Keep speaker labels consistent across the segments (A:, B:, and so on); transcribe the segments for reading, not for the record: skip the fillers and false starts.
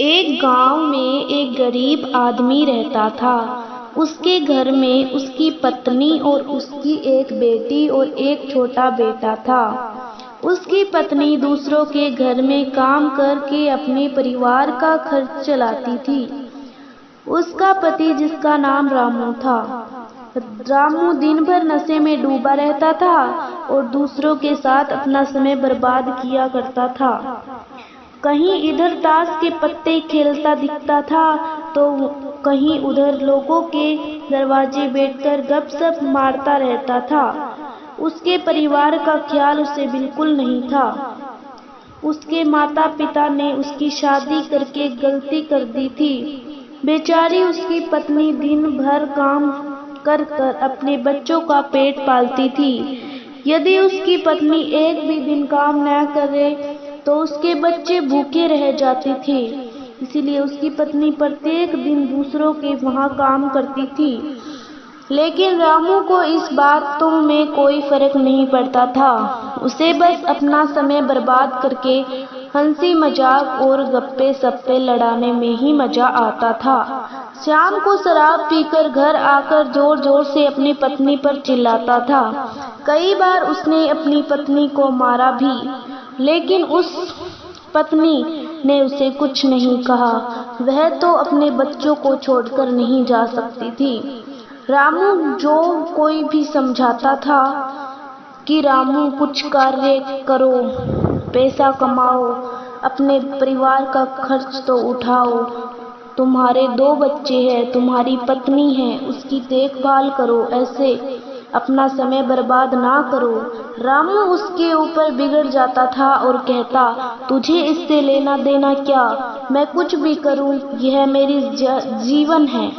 A: एक गांव में एक गरीब आदमी रहता था। उसके घर में उसकी पत्नी और उसकी एक बेटी और एक छोटा बेटा था। उसकी पत्नी दूसरों के घर में काम करके अपने परिवार का खर्च चलाती थी। उसका पति, जिसका नाम रामू था, रामू दिन भर नशे में डूबा रहता था और दूसरों के साथ अपना समय बर्बाद किया करता था। कहीं इधर ताश के पत्ते खेलता दिखता था तो कहीं उधर लोगों के दरवाजे बैठकर गपशप मारता रहता था। उसके परिवार का ख्याल उसे बिल्कुल नहीं था। उसके माता पिता ने उसकी शादी करके गलती कर दी थी। बेचारी उसकी पत्नी दिन भर काम कर कर अपने बच्चों का पेट पालती थी। यदि उसकी पत्नी एक भी दिन काम न करे तो उसके बच्चे भूखे रह जाते थे। इसीलिए उसकी पत्नी प्रत्येक दिन दूसरों के वहां काम करती थी। लेकिन रामू को इस बातों में कोई फर्क नहीं पड़ता था। उसे बस अपना समय बर्बाद करके हंसी मजाक और गप्पे सप्पे लड़ाने में ही मजा आता था। शाम को शराब पीकर घर आकर जोर जोर से अपनी पत्नी पर चिल्लाता था। कई बार उसने अपनी पत्नी को मारा भी, लेकिन उस पत्नी ने उसे कुछ नहीं कहा। वह तो अपने बच्चों को छोड़कर नहीं जा सकती थी। रामू जो कोई भी समझाता था कि रामू कुछ कार्य करो, पैसा कमाओ, अपने परिवार का खर्च तो उठाओ, तुम्हारे 2 बच्चे हैं, तुम्हारी पत्नी है, उसकी देखभाल करो, ऐसे अपना समय बर्बाद ना करो। रामू उसके ऊपर बिगड़ जाता था और कहता, तुझे इससे लेना देना क्या? मैं कुछ भी करूं, यह मेरी जीवन है।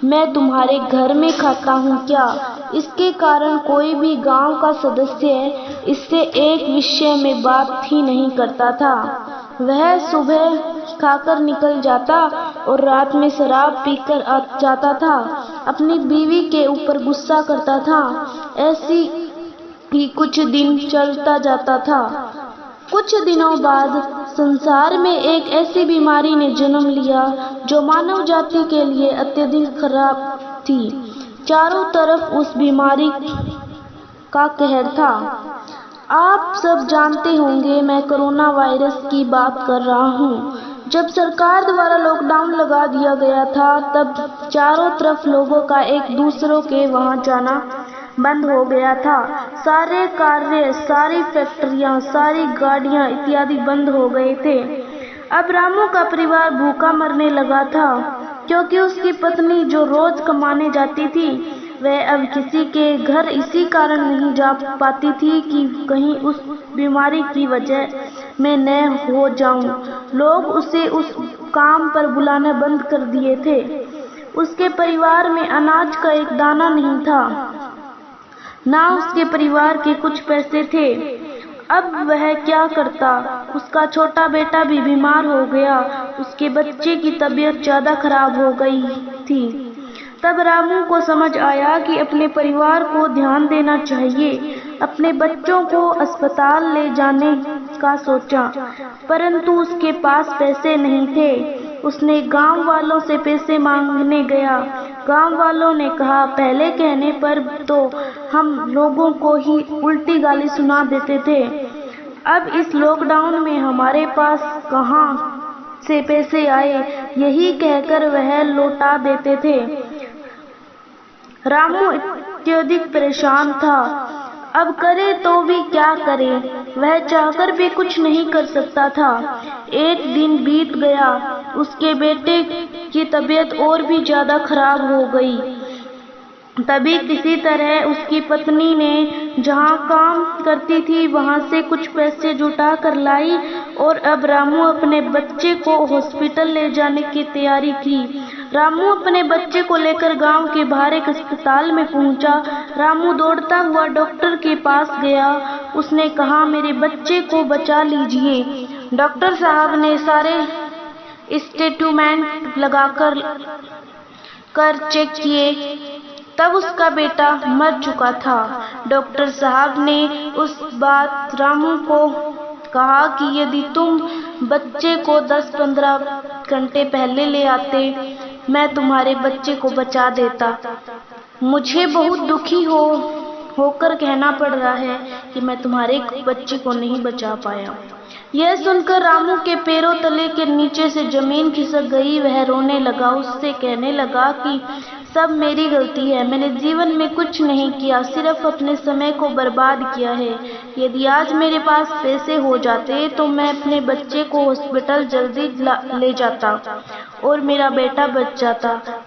A: मैं तुम्हारे घर में खाता हूँ क्या? इसके कारण कोई भी गांव का सदस्य इससे एक विषय में बात ही नहीं करता था। वह सुबह खाकर निकल जाता और रात में शराब पीकर आ जाता था। अपनी बीवी के ऊपर गुस्सा करता था। ऐसी ही कुछ दिन चलता जाता था। कुछ दिनों बाद संसार में एक ऐसी बीमारी ने जन्म लिया जो मानव जाति के लिए अत्यधिक खराब थी। चारों तरफ उस बीमारी का कहर था। आप सब जानते होंगे, मैं कोरोना वायरस की बात कर रहा हूँ। जब सरकार द्वारा लॉकडाउन लगा दिया गया था, तब चारों तरफ लोगों का एक दूसरों के वहां जाना बंद हो गया था। सारे कार्य, सारी फैक्ट्रियां, सारी गाड़ियां इत्यादि बंद हो गए थे। अब रामू का परिवार भूखा मरने लगा था, क्योंकि उसकी पत्नी जो रोज कमाने जाती थी, वह अब किसी के घर इसी कारण नहीं जा पाती थी कि कहीं उस बीमारी की वजह मैं न हो जाऊं। लोग उसे उस काम पर बुलाना बंद कर दिए थे। उसके परिवार में अनाज का एक दाना नहीं था, ना उसके परिवार के कुछ पैसे थे। अब वह क्या करता? उसका छोटा बेटा भी बीमार हो गया। उसके बच्चे की तबीयत ज्यादा खराब हो गई थी। तब रामू को समझ आया कि अपने परिवार को ध्यान देना चाहिए। अपने बच्चों को अस्पताल ले जाने का सोचा, परंतु उसके पास पैसे नहीं थे। उसने गांव वालों से पैसे मांगने गया। गांव वालों ने कहा, पहले कहने पर तो हम लोगों को ही उल्टी गाली सुना देते थे, अब इस लॉकडाउन में हमारे पास कहां से पैसे आए? यही कहकर वह लौटा देते थे। रामू अत्यधिक परेशान था। अब करे तो भी क्या करे? वह चाहकर भी कुछ नहीं कर सकता था। एक दिन बीत गया। उसके बेटे की तबीयत और भी ज्यादा खराब हो गई। तभी किसी तरह उसकी पत्नी ने जहां काम करती थी वहां से कुछ पैसे जुटा कर लाई और अब रामू अपने बच्चे को हॉस्पिटल ले जाने की तैयारी की। रामू अपने बच्चे को लेकर गांव के बाहर एक अस्पताल में पहुंचा। रामू दौड़ता हुआ डॉक्टर के पास गया। उसने कहा, मेरे बच्चे को बचा लीजिए। डॉक्टर साहब ने सारे इंस्ट्रूमेंट लगाकर चेक किए, तब उसका बेटा मर चुका था। डॉक्टर साहब ने उस बात रामू को कहा कि यदि तुम बच्चे को 10-15 घंटे पहले ले आते, मैं तुम्हारे बच्चे को बचा देता। मुझे बहुत दुखी होकर कहना पड़ रहा है कि मैं तुम्हारे बच्चे को नहीं बचा पाया। यह सुनकर रामू के पैरों तले के नीचे से जमीन खिसक गई। वह रोने लगा। उससे कहने लगा कि सब मेरी गलती है, मैंने जीवन में कुछ नहीं किया, सिर्फ अपने समय को बर्बाद किया है। यदि आज मेरे पास पैसे हो जाते तो मैं अपने बच्चे को हॉस्पिटल जल्दी ले जाता और मेरा बेटा बच जाता।